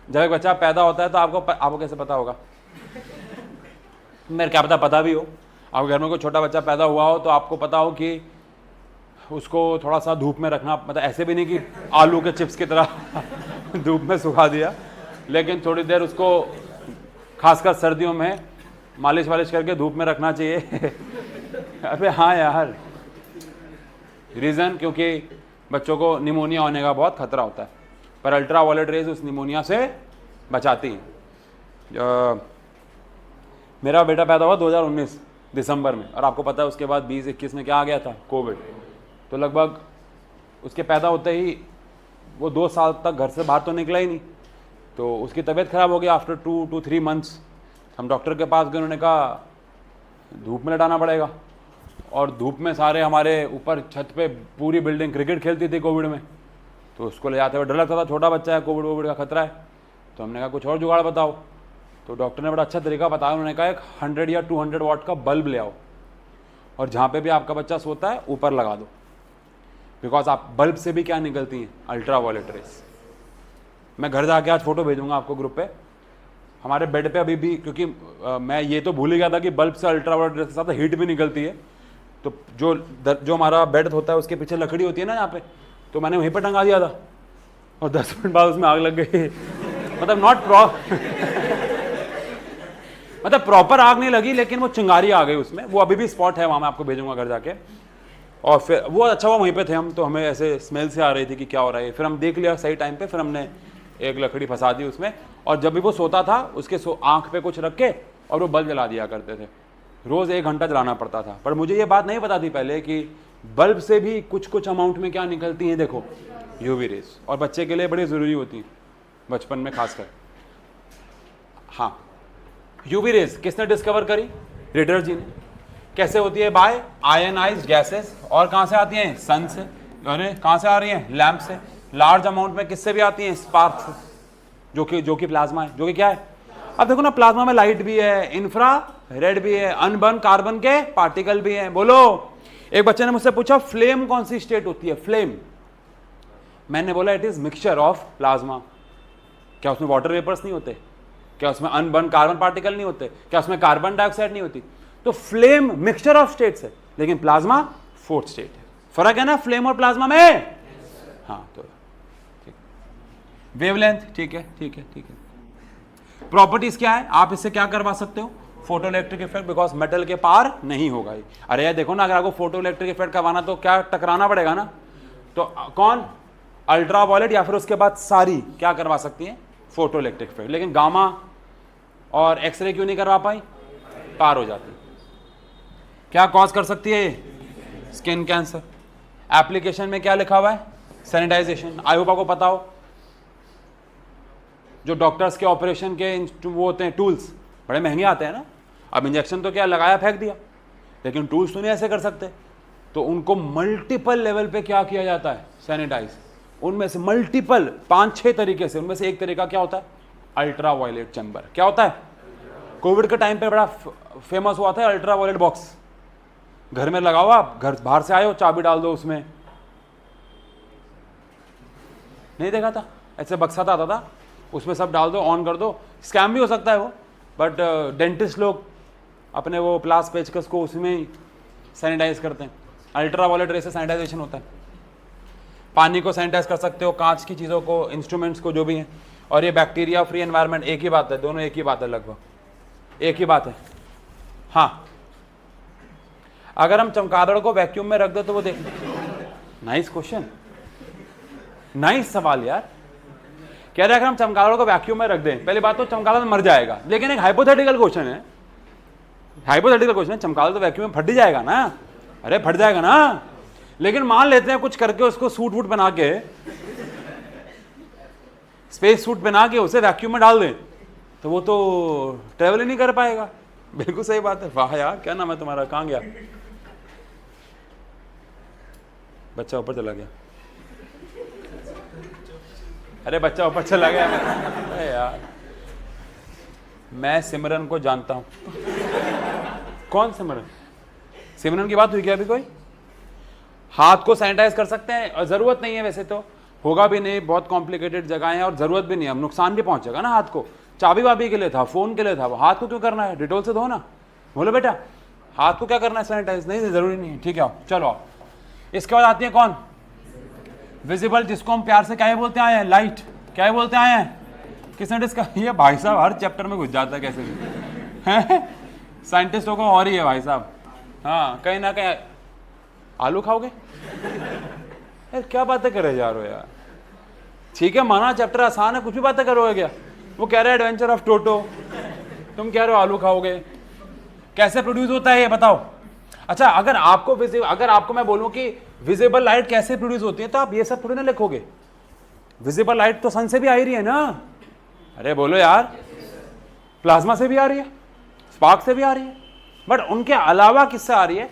जब एक बच्चा पैदा होता है तो आपको कैसे पता होगा? मेरे क्या पता भी हो। आप घर में कोई छोटा बच्चा पैदा हुआ हो तो आपको पता हो कि उसको थोड़ा सा धूप में रखना, मतलब ऐसे भी नहीं कि आलू के चिप्स की तरह धूप में सुखा दिया, लेकिन थोड़ी देर उसको खासकर सर्दियों में मालिश वालिश करके धूप में रखना चाहिए। अबे हाँ यार, रीज़न क्योंकि बच्चों को निमोनिया होने का बहुत खतरा होता है, पर अल्ट्रा वायलेट रेज उस निमोनिया से बचाती है। मेरा बेटा पैदा हुआ 2019 दिसंबर में, और आपको पता है उसके बाद 2021 में क्या आ गया था? कोविड। तो लगभग उसके पैदा होते ही वो 2 साल तक घर से बाहर तो निकला ही नहीं, तो उसकी तबीयत ख़राब हो गई। आफ्टर 2 to 3 मंथ्स हम डॉक्टर के पास गए, उन्होंने कहा धूप में लटाना पड़ेगा। और धूप में सारे हमारे ऊपर छत पे पूरी बिल्डिंग क्रिकेट खेलती थी कोविड में, तो उसको ले जाते हुए डर लगता था, छोटा बच्चा है, कोविड का खतरा है। तो हमने कहा कुछ और जुगाड़ बताओ। तो डॉक्टर ने बड़ा अच्छा तरीका बताया, उन्होंने कहा एक 100 या 200 वाट का बल्ब ले आओ और जहाँ पे भी आपका बच्चा सोता है ऊपर लगा दो, बिकॉज आप बल्ब से भी क्या निकलती हैं? Ultraviolet rays. मैं घर जाके आज फोटो भेजूंगा आपको ग्रुप पे। हमारे बेड पे अभी भी, क्योंकि मैं ये तो भूल ही गया था कि बल्ब से अल्ट्रा वायलेट रेस के साथ हीट भी निकलती है, तो जो हमारा बेड होता है उसके पीछे लकड़ी होती है ना यहाँ पे, तो मैंने वहीं पर टंगा दिया था और 10 मिनट बाद उसमें आग लग गई। मतलब प्रॉपर आग नहीं लगी, लेकिन वो चिंगारी आ गई उसमें। वो अभी भी स्पॉट है वहाँ, मैं आपको भेजूंगा घर जाके। और फिर वो अच्छा हुआ वहीं पे थे हम, तो हमें ऐसे स्मेल से आ रही थी कि क्या हो रहा है। फिर हम देख लिया सही टाइम पे, फिर हमने एक लकड़ी फंसा दी उसमें, और जब भी वो सोता था उसके आँख पे कुछ रख के और वो बल्ब जला दिया करते थे। रोज़ 1 घंटा जलाना पड़ता था। पर मुझे ये बात नहीं पता थी पहले कि बल्ब से भी कुछ अमाउंट में क्या निकलती हैं, देखो यूवी रेस, और बच्चे के लिए बड़ी ज़रूरी होती हैं बचपन में खासकर। हाँ, यूवी रेस किसने डिस्कवर करी? रिडर जी ने। कैसे होती है? By ionized gases. और कहाँ से आती हैं? सन से। अरे कहाँ से आ रही हैं? लैंप से। लार्ज अमाउंट में किससे भी आती हैं? स्पार्क से, जो कि प्लाज्मा है, जो कि क्या है? अब देखो ना, प्लाज्मा में लाइट भी है, इंफ्रा रेड भी है, अनबर्न कार्बन के पार्टिकल भी हैं। बोलो, एक बच्चे ने मुझसे पूछा फ्लेम कौन सी स्टेट होती है? फ्लेम। मैंने बोला it is mixture of plasma. क्या उसमें वाटर वेपर्स नहीं होते? क्या उसमें अनबर्न कार्बन पार्टिकल नहीं होते? क्या उसमें कार्बन डाइऑक्साइड नहीं होती? तो फ्लेम मिक्सचर ऑफ स्टेट्स है, लेकिन प्लाज्मा 4th स्टेट है। फर्क है ना फ्लेम और प्लाज्मा में? हाँ, तो वेवलेंथ, ठीक है। प्रॉपर्टीज क्या है? आप इससे क्या करवा सकते हो? Photo electric effect, because metal के पार नहीं होगा ही। अरे यार देखो ना, अगर आपको फोटो इलेक्ट्रिक इफेक्ट करवाना तो क्या टकराना पड़ेगा ना। तो कौन? अल्ट्रा वायलेट, या फिर उसके बाद सारी क्या करवा सकती है? Photo electric effect. लेकिन गामा और एक्सरे क्यों नहीं करवा पाई? पार हो जाती। क्या कॉज कर सकती है? Skin cancer. एप्लीकेशन में क्या लिखा हुआ है? सैनिटाइजेशन। आई होप आपको पता हो। जो डॉक्टर्स के ऑपरेशन के वो होते हैं टूल्स, बड़े महंगे आते हैं ना। अब इंजेक्शन तो क्या लगाया फेंक दिया, लेकिन टूल्स तो नहीं ऐसे कर सकते, तो उनको मल्टीपल लेवल पे क्या किया जाता है? सैनिटाइज। उनमें से मल्टीपल 5-6 तरीके से, उनमें से एक तरीका क्या होता है? Ultraviolet chamber. क्या होता है? कोविड के टाइम पे बड़ा फेमस हुआ था अल्ट्रा वायलेट बॉक्स। घर में लगाओ, आप घर बाहर से आए हो, चाबी डाल दो उसमें। नहीं देखा था? ऐसे बक्सा आता था, उसमें सब डाल दो, ऑन कर दो। स्कैम भी हो सकता है वो, बट डेंटिस्ट लोग अपने वो प्लास पेचकस को उसमें सैनिटाइज करते हैं। अल्ट्रा वायलेट रेस से सैनिटाइजेशन होता है। पानी को सैनिटाइज कर सकते हो, कांच की चीज़ों को, इंस्ट्रूमेंट्स को, जो भी हैं। और ये बैक्टीरिया फ्री एनवायरनमेंट, एक ही बात है, दोनों एक ही बात है, लगभग एक ही बात है। हाँ, अगर हम चमगादड़ को वैक्यूम में रख दो तो वो देख। नाइस क्वेश्चन, नाइस सवाल यार। कह रहे अगर हम चमगादड़ को वैक्यूम में रख दें, पहली बात तो चमगादड़ मर जाएगा, लेकिन एक हाइपोथेटिकल क्वेश्चन है। हाइपोथेटिकल क्वेश्चन है, चमगादड़ तो वैक्यूम में फट ही जाएगा ना। अरे फट जाएगा ना, लेकिन मान लेते हैं कुछ करके उसको सूट वूट बना के, स्पेस सूट बना के उसे वैक्यूम में डाल दें, तो वो तो ट्रेवल ही नहीं कर पाएगा। बिल्कुल सही बात है। वाह यार, क्या नाम है तुम्हारा? कहाँ गया बच्चा? ऊपर चला गया। अरे बच्चा ऊपर चला गया। अरे यार, मैं सिमरन को जानता हूं। कौन सिमरन? सिमरन की बात हुई क्या अभी? कोई हाथ को सैनिटाइज कर सकते हैं? जरूरत नहीं है वैसे तो, होगा भी नहीं, बहुत कॉम्प्लिकेटेड जगह है और ज़रूरत भी नहीं है, नुकसान भी पहुंचेगा ना हाथ को। चाबी वाबी के लिए था, फ़ोन के लिए था, वो हाथ को क्यों करना है? डिटोल से धो ना। बोलो बेटा हाथ को क्या करना है सैनिटाइज? नहीं ज़रूरी नहीं है, ठीक है। चलो आओ, इसके बाद आती है कौन? विजिबल, जिसको हम प्यार से क्या बोलते आए हैं? लाइट। क्या बोलते आए हैं? किसने डिस्कस? ये भाई साहब हर चैप्टर में घुस जाता है कैसे भी साइंटिस्टों को और ही है भाई साहब। हाँ कहीं ना कहीं। आलू खाओगे यार? क्या बातें करे जा रहे हो यार? ठीक है माना चैप्टर आसान है, कुछ भी बातें करोगे क्या? वो कह रहे हैं एडवेंचर ऑफ टोटो, तुम कह रहे हो आलू खाओगे। कैसे प्रोड्यूस होता है ये बताओ। अच्छा अगर आपको मैं बोलूं कि विजिबल लाइट कैसे प्रोड्यूस होती है, तो आप ये सब थोड़ी ना लिखोगे। विजिबल लाइट तो सन से भी आ ही रही है ना। अरे बोलो यार, प्लाज्मा से भी आ रही है, स्पार्क से भी आ रही है, बट उनके अलावा किससे आ रही है?